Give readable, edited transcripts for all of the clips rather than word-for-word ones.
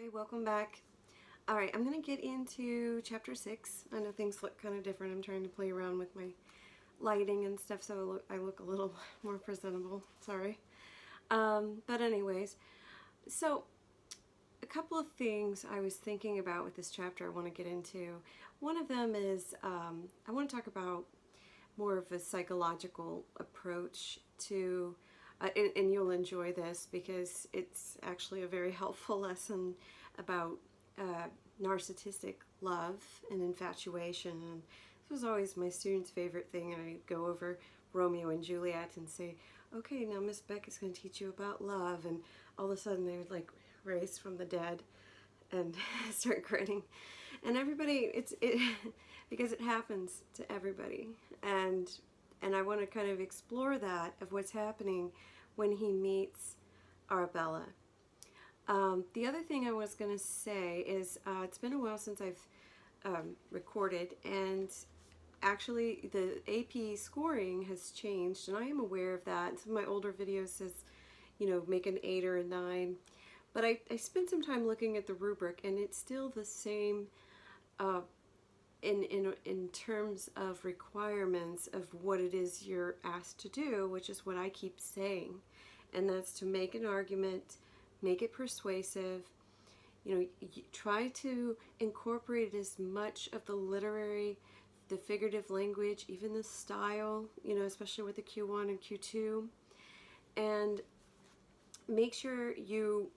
Hi, welcome back. All right, I'm going to get into chapter 6. I know things look kind of different. I'm trying to play around with my lighting and stuff so I look a little more presentable. Sorry. But anyways, so a couple of things I was thinking about with this chapter I want to get into. One of them is I want to talk about more of a psychological approach to and you'll enjoy this because it's actually a very helpful lesson about narcissistic love and infatuation. And this was always my students' favorite thing. I'd go over Romeo and Juliet and say, okay, now Miss Beck is going to teach you about love. And all of a sudden they would like raise from the dead and start grinning. And everybody, because it happens to everybody. And I want to kind of explore that of what's happening when he meets Arabella. The other thing I was going to say is it's been a while since I've recorded, and actually the AP scoring has changed, and I am aware of that. Some of my older videos says, you know, make an 8 or a 9. But I spent some time looking at the rubric, and it's still the same in terms of requirements of what it is you're asked to do, which is what I keep saying. And that's to make an argument, make it persuasive, you know, try to incorporate as much of the literary, the figurative language, even the style, you know, especially with the Q1 and Q2. And make sure you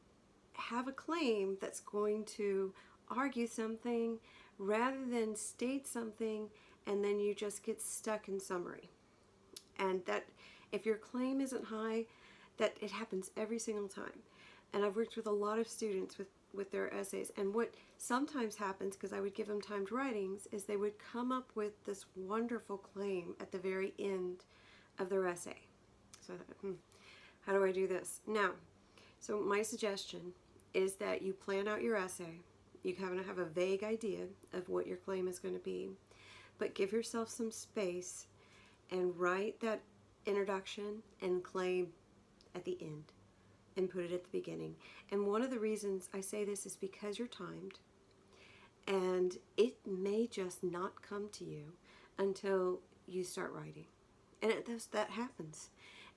have a claim that's going to argue something rather than state something and then you just get stuck in summary. And that if your claim isn't high, that it happens every single time. And I've worked with a lot of students with their essays, and what sometimes happens, because I would give them timed writings, is they would come up with this wonderful claim at the very end of their essay. So I thought, how do I do this? Now, so my suggestion is that you plan out your essay. You kind of have a vague idea of what your claim is going to be, but give yourself some space and write that introduction and claim at the end and put it at the beginning. And one of the reasons I say this is because you're timed, and it may just not come to you until you start writing. And that happens.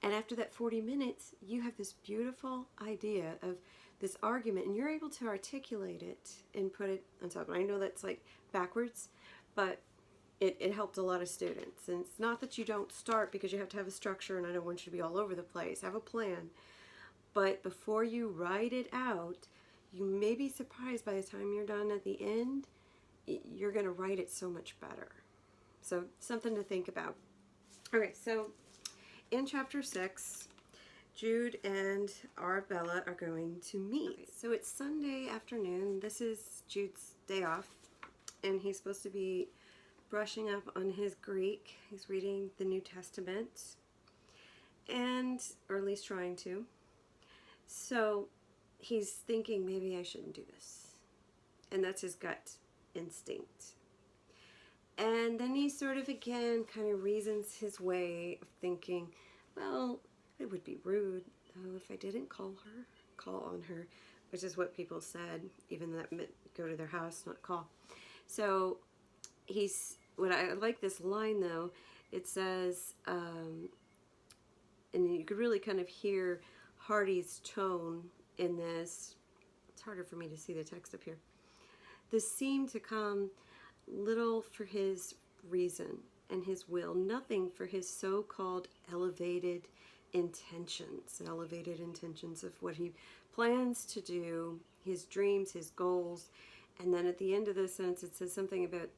And after that 40 minutes, you have this beautiful idea of this argument, and you're able to articulate it and put it on top. And I know that's like backwards, but it helped a lot of students. And it's not that you don't start, because you have to have a structure, and I don't want you to be all over the place. Have a plan. But before you write it out, you may be surprised by the time you're done at the end, you're going to write it so much better. So something to think about. Okay, so in chapter 6, Jude and Arabella are going to meet. Okay, so it's Sunday afternoon. This is Jude's day off, and he's supposed to be brushing up on his Greek. He's reading the New Testament, or at least trying to. So he's thinking, maybe I shouldn't do this. And that's his gut instinct. And then he sort of again kind of reasons his way of thinking, well, it would be rude, though, if I didn't call on her, which is what people said, even that meant go to their house, not call. So what I like this line though, it says, and you could really kind of hear Hardy's tone in this. It's harder for me to see the text up here. This seemed to come little for his reason and his will, nothing for his so-called elevated intentions of what he plans to do, his dreams, his goals. And then at the end of the sentence it says something about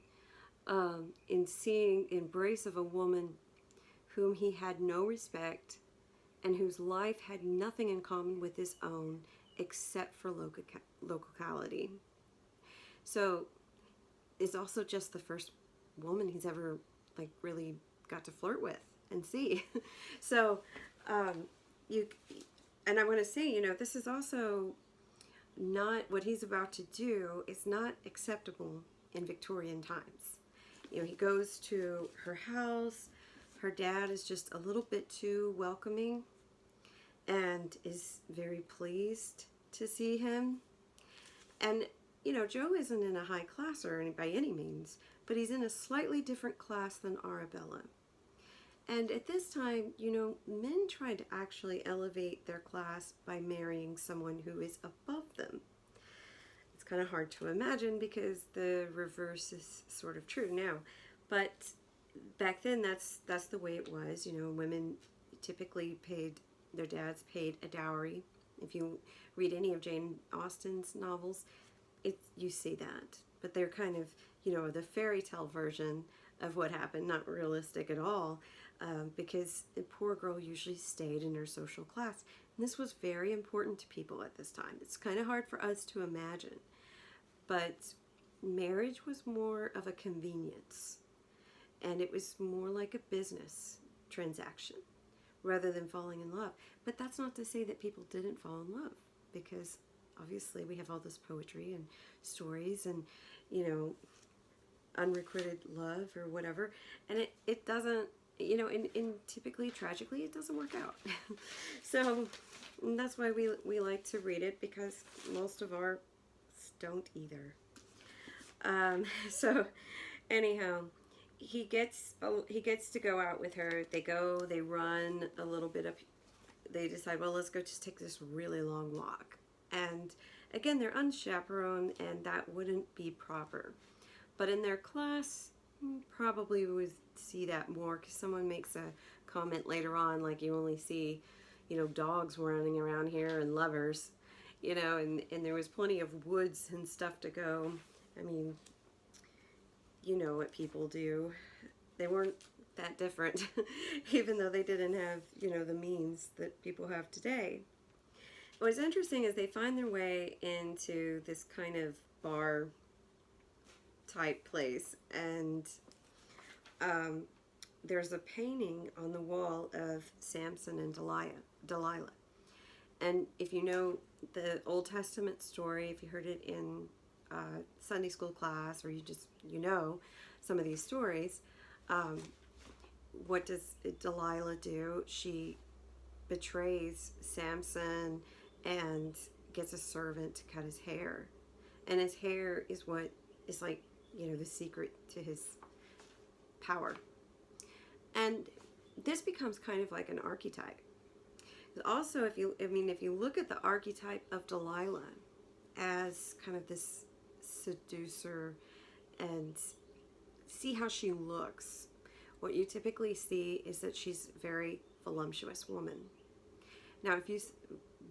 in seeing embrace of a woman whom he had no respect and whose life had nothing in common with his own except for locality. So it's also just the first woman he's ever like really got to flirt with and see. So and I want to say, you know, this is also not what he's about to do is not acceptable in Victorian times. You know, he goes to her house. Her dad is just a little bit too welcoming and is very pleased to see him. And, Joe isn't in a high class or by any means, but he's in a slightly different class than Arabella. And at this time, men tried to actually elevate their class by marrying someone who is above them. It's kind of hard to imagine because the reverse is sort of true now. But back then, that's the way it was. Women typically their dads paid a dowry. If you read any of Jane Austen's novels, you see that. But they're kind of, the fairy tale version of what happened, not realistic at all, because a poor girl usually stayed in her social class. And this was very important to people at this time. It's kind of hard for us to imagine. But marriage was more of a convenience. And it was more like a business transaction rather than falling in love. But that's not to say that people didn't fall in love, because obviously we have all this poetry and stories and, unrequited love or whatever. And it doesn't, and typically, tragically, it doesn't work out. So that's why we like to read it, because most of our don't either. So anyhow, he gets to go out with her. They run a little bit up. They decide, well, let's go just take this really long walk. And again, they're unchaperoned, and that wouldn't be proper. But in their class, probably we would see that more, because someone makes a comment later on, like, you only see, dogs running around here and lovers, and there was plenty of woods and stuff to go. I mean, you know what people do. They weren't that different, even though they didn't have, the means that people have today. What's interesting is they find their way into this kind of bar type place, and there's a painting on the wall of Samson and Delilah. And if you know the Old Testament story, if you heard it in Sunday school class, or you just some of these stories, what does Delilah do? She betrays Samson and gets a servant to cut his hair, and his hair is what is like, the secret to his power. And this becomes kind of like an archetype. Also, if you look at the archetype of Delilah as kind of this seducer and see how she looks, what you typically see is that she's a very voluptuous woman. Now, if you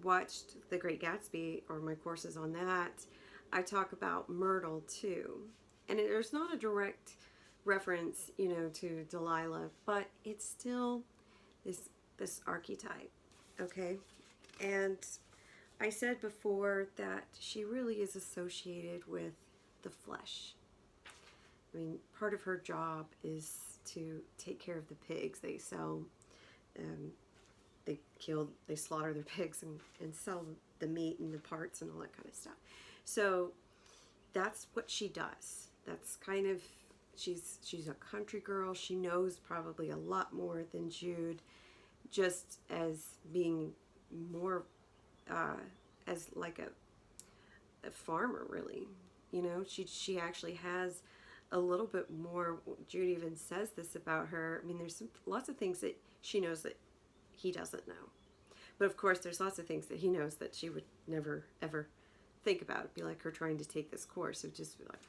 watched The Great Gatsby or my courses on that, I talk about Myrtle too. And there's not a direct reference, to Delilah, but it's still this archetype, okay? And I said before that she really is associated with the flesh. I mean, part of her job is to take care of the pigs. They sell, they slaughter their pigs and sell the meat and the parts and all that kind of stuff. So that's what she does. That's kind of, she's a country girl. She knows probably a lot more than Jude, just as being more as like a farmer, really. She actually has a little bit more. Jude even says this about her. I mean, there's lots of things that she knows that he doesn't know. But of course, there's lots of things that he knows that she would never, ever think about. It'd be like her trying to take this course. It would just be like,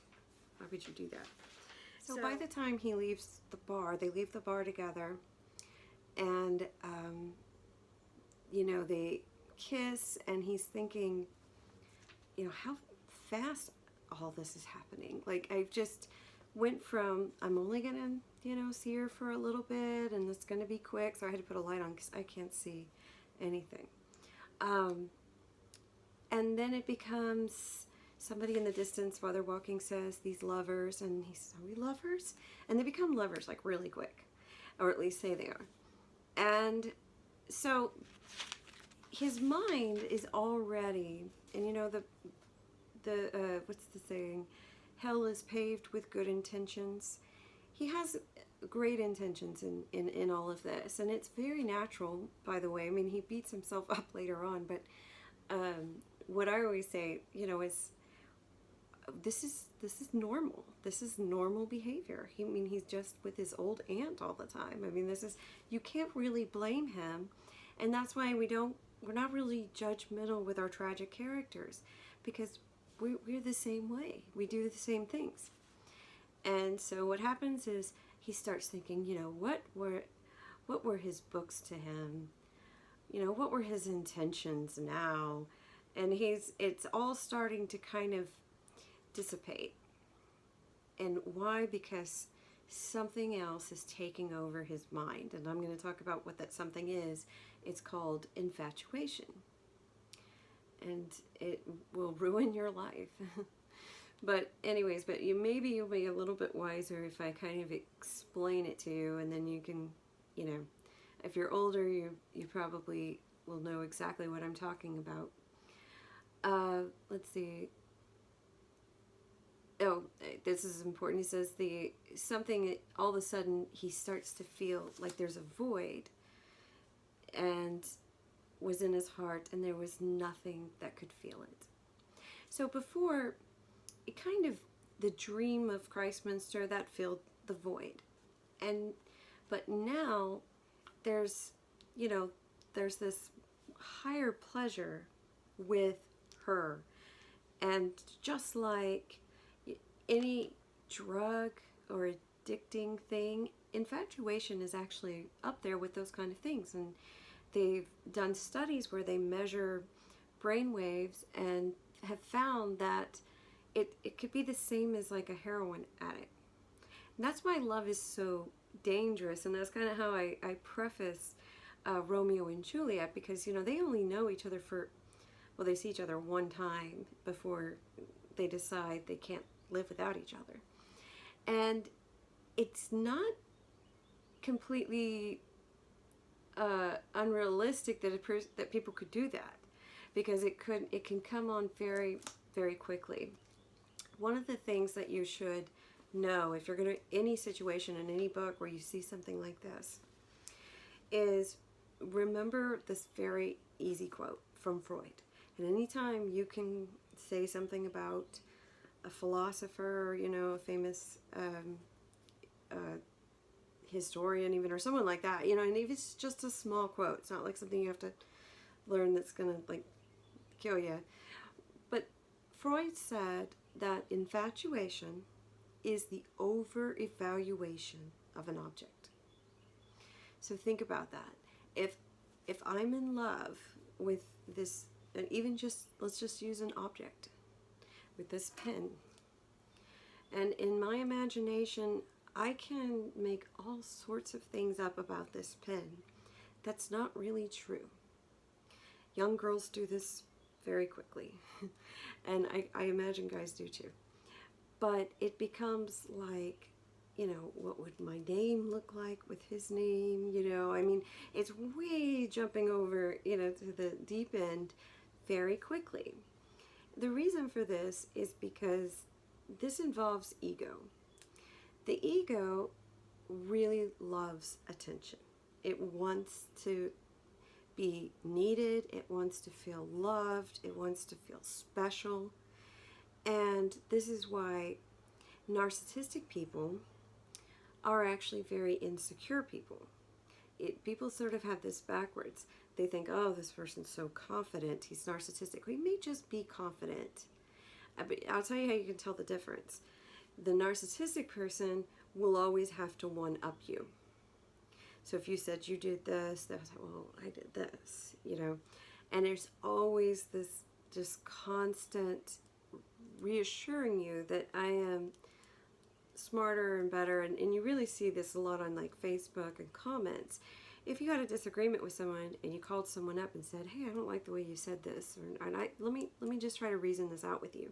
why would you do that? So by the time he leaves the bar, they leave the bar together, and, they kiss, and he's thinking, how fast all this is happening. Like, I've just went from, I'm only going to, see her for a little bit, and it's going to be quick, so I had to put a light on because I can't see anything. And then it becomes somebody in the distance while they're walking says, these lovers, and he's, are we lovers? And they become lovers, like, really quick, or at least say they are. And so his mind is already, and the what's the saying? Hell is paved with good intentions. He has great intentions in all of this, and it's very natural, by the way. I mean, he beats himself up later on, but what I always say, is this is normal. This is normal behavior. I mean, he's just with his old aunt all the time. I mean, you can't really blame him, and that's why we're not really judgmental with our tragic characters, because we're the same way. We do the same things. And so what happens is he starts thinking, what were his books to him? What were his intentions now? And it's all starting to kind of dissipate. And why? Because something else is taking over his mind. And I'm going to talk about what that something is. It's called infatuation. And it will ruin your life. But anyways, maybe you'll be a little bit wiser if I kind of explain it to you, and then you can, if you're older, you probably will know exactly what I'm talking about. Let's see. Oh, this is important. He says something, all of a sudden he starts to feel like there's a void and was in his heart, and there was nothing that could fill it. So before, it kind of, the dream of Christminster, that filled the void. But now there's this higher pleasure with her. And just like any drug or addicting thing, infatuation is actually up there with those kind of things. And they've done studies where they measure brain waves and have found that it could be the same as like a heroin addict. And that's why love is so dangerous. And that's kind of how I preface Romeo and Juliet, because they only know each other they see each other one time before they decide they can't live without each other. And it's not completely unrealistic that people could do that, because it can come on very, very quickly. One of the things that you should know, if you're going to any situation in any book where you see something like this, is remember this very easy quote from Freud. And anytime you can say something about a philosopher, a famous historian even, or someone like that, and if it's just a small quote, it's not like something you have to learn that's going to kill you. But Freud said that infatuation is the over-evaluation of an object. So think about that. If I'm in love with this, and even let's just use an object, with this pen, and in my imagination I can make all sorts of things up about this pen that's not really true. Young girls do this very quickly, and I imagine guys do too. But it becomes like, what would my name look like with his name? I mean, it's way jumping over, to the deep end very quickly. The reason for this is because this involves ego. The ego really loves attention. It wants to be needed. It wants to feel loved. It wants to feel special. And this is why narcissistic people are actually very insecure people. People sort of have this backwards. They think, oh, this person's so confident, he's narcissistic. He may just be confident. But I'll tell you how you can tell the difference. The narcissistic person will always have to one-up you. So if you said you did this, they was like, well, I did this, And there's always this just constant reassuring you that I am smarter and better. And you really see this a lot on Facebook and comments. If you had a disagreement with someone and you called someone up and said, hey, I don't like the way you said this, or let me just try to reason this out with you.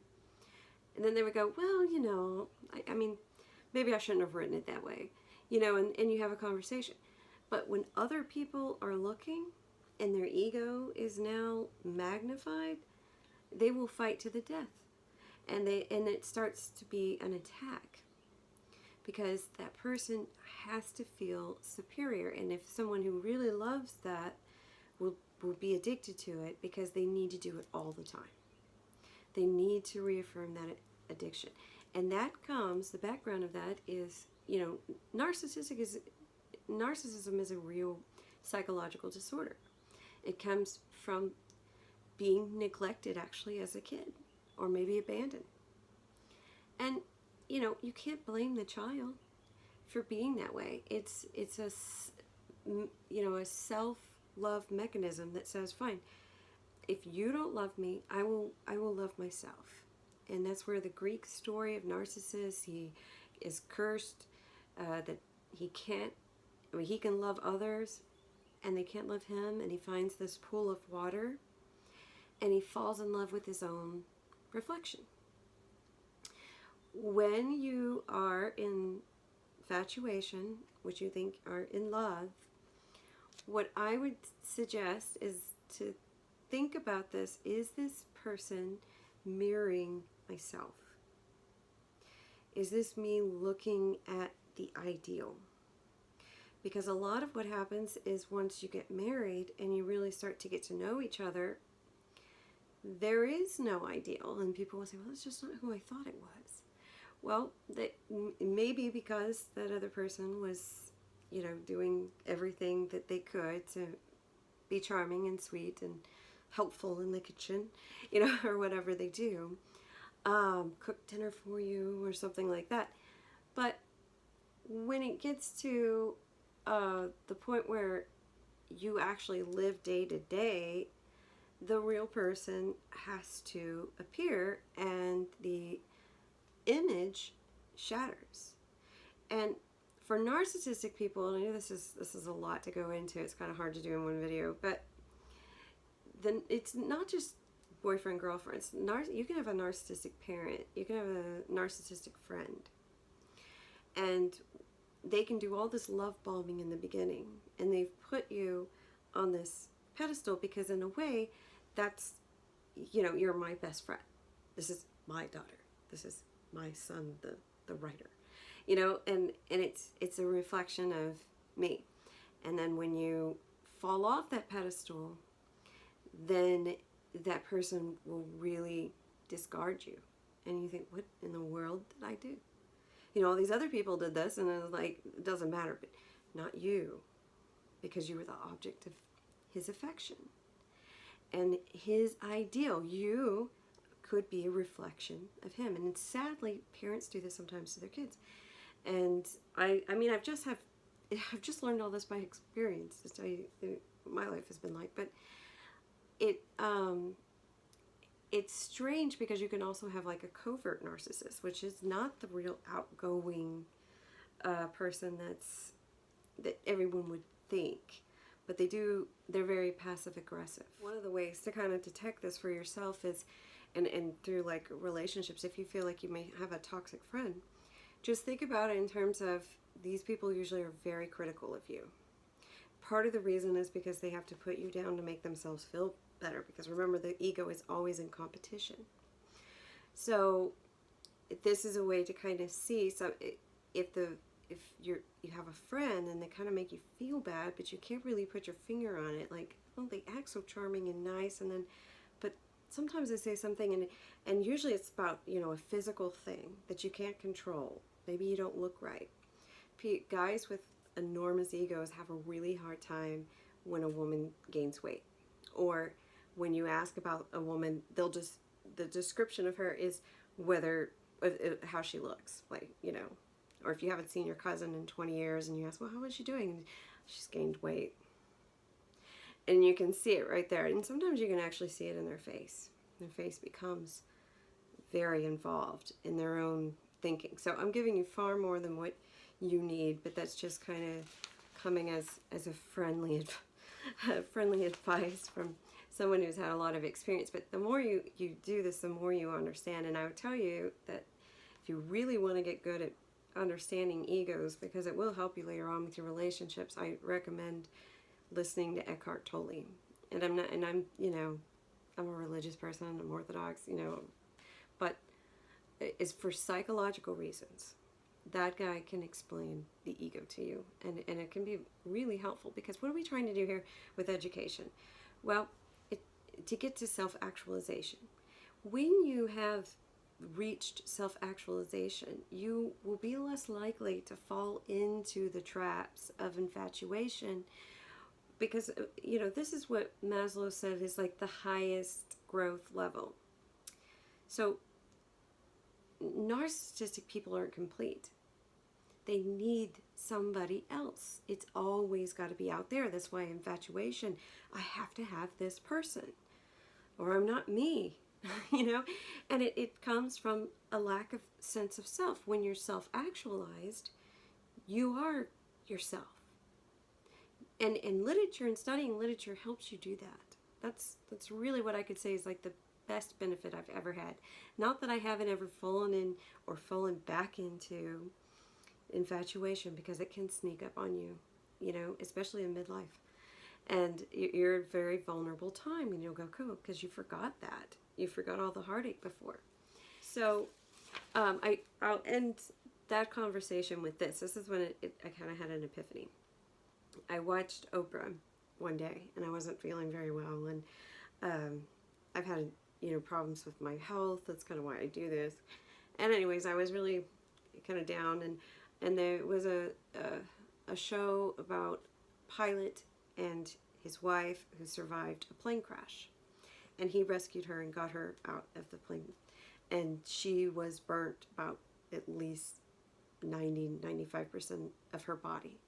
And then they would go, well, I mean, maybe I shouldn't have written it that way, and you have a conversation. But when other people are looking and their ego is now magnified, they will fight to the death. And it starts to be an attack, because that person has to feel superior. And if someone who really loves that will be addicted to it, because they need to do it all the time. They need to reaffirm addiction. And that comes, the background of that is, narcissism is a real psychological disorder. It comes from being neglected actually as a kid, or maybe abandoned. And, you can't blame the child for being that way. It's a self-love mechanism that says, fine, if you don't love me, I will love myself. And that's where the Greek story of Narcissus, he is cursed, that he can love others and they can't love him, and he finds this pool of water and he falls in love with his own reflection. When you are in infatuation, which you think are in love, what I would suggest is to think about this. Is this person mirroring myself? Is this me looking at the ideal? Because a lot of what happens is once you get married and you really start to get to know each other, there is no ideal. And people will say, well, it's just not who I thought it was. Well, that maybe because that other person was, doing everything that they could to be charming and sweet and helpful in the kitchen, or whatever they do, cook dinner for you or something like that. But when it gets to the point where you actually live day to day, the real person has to appear and the image shatters. And for narcissistic people, and I know this is a lot to go into, it's kind of hard to do in one video, but then it's not just boyfriend, girlfriends. You can have a narcissistic parent, you can have a narcissistic friend, and they can do all this love bombing in the beginning, and they've put you on this pedestal because in a way that's, you're my best friend. This is my daughter. This is my son, the writer. And it's a reflection of me. And then when you fall off that pedestal, then that person will really discard you. And you think, what in the world did I do? All these other people did this, and it was like, it doesn't matter, but not you, because you were the object of his affection. And his ideal, you could be a reflection of him. And sadly, parents do this sometimes to their kids. And I've just learned all this by experience, to tell you my life has been like. But it's strange because you can also have like a covert narcissist, which is not the real outgoing person that everyone would think. But they're very passive aggressive. One of the ways to kind of detect this for yourself is, and through like relationships, if you feel like you may have a toxic friend, just think about it in terms of these people usually are very critical of you. Part of the reason is because they have to put you down to make themselves feel better, because remember, the ego is always in competition. So this is a way to kind of see, so if you have a friend and they kind of make you feel bad, but you can't really put your finger on it, like, oh, they act so charming and nice, and then, but sometimes they say something, and usually it's about, a physical thing that you can't control. Maybe you don't look right. Guys with enormous egos have a really hard time when a woman gains weight, or when you ask about a woman, the description of her is how she looks, like, or if you haven't seen your cousin in 20 years and you ask, well, how is she doing? And she's gained weight. And you can see it right there. And sometimes you can actually see it in their face. Their face becomes very involved in their own thinking. So I'm giving you far more than what you need, but that's just kind of coming as a friendly advice from someone who's had a lot of experience. But the more you do this, the more you understand. And I would tell you that if you really want to get good at understanding egos, because it will help you later on with your relationships, I recommend listening to Eckhart Tolle. And I'm a religious person, I'm Orthodox, but it's for psychological reasons. That guy can explain the ego to you, and it can be really helpful, because what are we trying to do here with education? Well, to get to self-actualization. When you have reached self-actualization, you will be less likely to fall into the traps of infatuation, because, this is what Maslow said is like the highest growth level. So narcissistic people aren't complete. They need somebody else. It's always got to be out there. That's why infatuation, I have to have this person, or I'm not me, and it comes from a lack of sense of self. When you're self-actualized, you are yourself. And literature and studying literature helps you do that. That's really what I could say is like the best benefit I've ever had. Not that I haven't ever fallen in or fallen back into infatuation, because it can sneak up on you, especially in midlife. And you're at a very vulnerable time, and you'll go, cool, because you forgot that. You forgot all the heartache before. So I'll end that conversation with this. This is when I kind of had an epiphany. I watched Oprah one day, and I wasn't feeling very well, and I've had problems with my health. That's kind of why I do this. And anyways, I was really kind of down, and there was a show about a pilot and his wife who survived a plane crash, and he rescued her and got her out of the plane, and she was burnt about at least 90-95% of her body.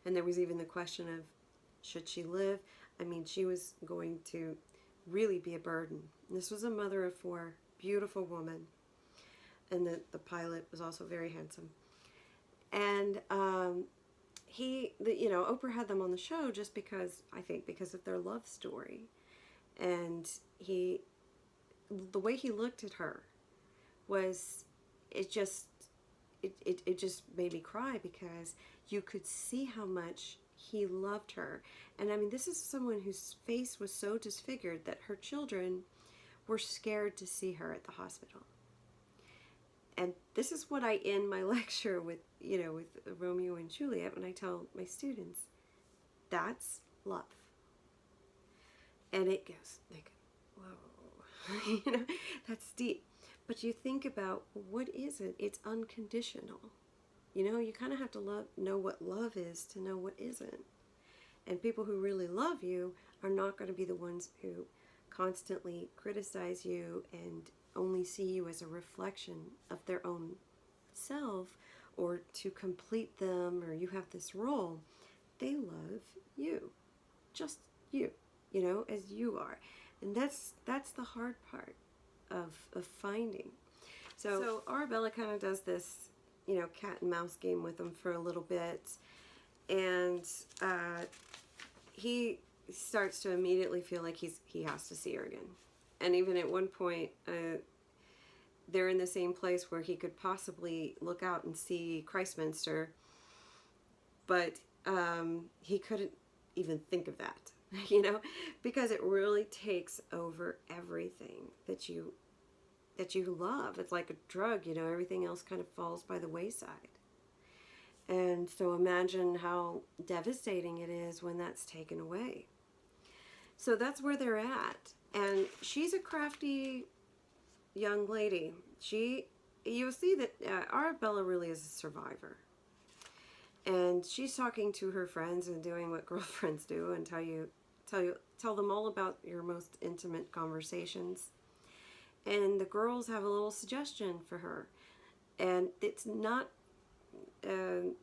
And there was even the question of, should she live? I mean, she was going to really be a burden. This was a mother of 4, beautiful woman, and the pilot was also very handsome. And Oprah had them on the show just because, I think, because of their love story. And the way he looked at her was, it just made me cry, because you could see how much he loved her. And I mean, this is someone whose face was so disfigured that her children were scared to see her at the hospital. And this is what I end my lecture with, with Romeo and Juliet, when I tell my students, that's love. And it goes like, whoa, that's deep. But you think about, what is it? It's unconditional. You kind of have to know what love is to know what isn't. And people who really love you are not going to be the ones who constantly criticize you and only see you as a reflection of their own self, or to complete them, or you have this role. They love you, just you, as you are. And that's the hard part of finding. So Arabella kind of does this, cat and mouse game with him for a little bit, and he starts to immediately feel like he has to see her again. And even at one point, they're in the same place where he could possibly look out and see Christminster, but he couldn't even think of that, because it really takes over everything that you love. It's like a drug, everything else kind of falls by the wayside. And so imagine how devastating it is when that's taken away. So that's where they're at. And she's a crafty young lady. You'll see that Arabella really is a survivor. And she's talking to her friends and doing what girlfriends do, and tell them all about your most intimate conversations. And the girls have a little suggestion for her. And it's not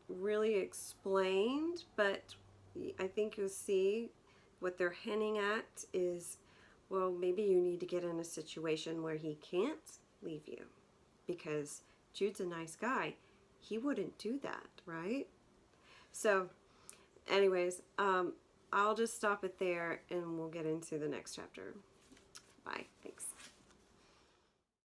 really explained, but I think you'll see what they're hinting at is, well, maybe you need to get in a situation where he can't leave you, because Jude's a nice guy. He wouldn't do that, right? So anyways, I'll just stop it there, and we'll get into the next chapter. Bye. Thanks.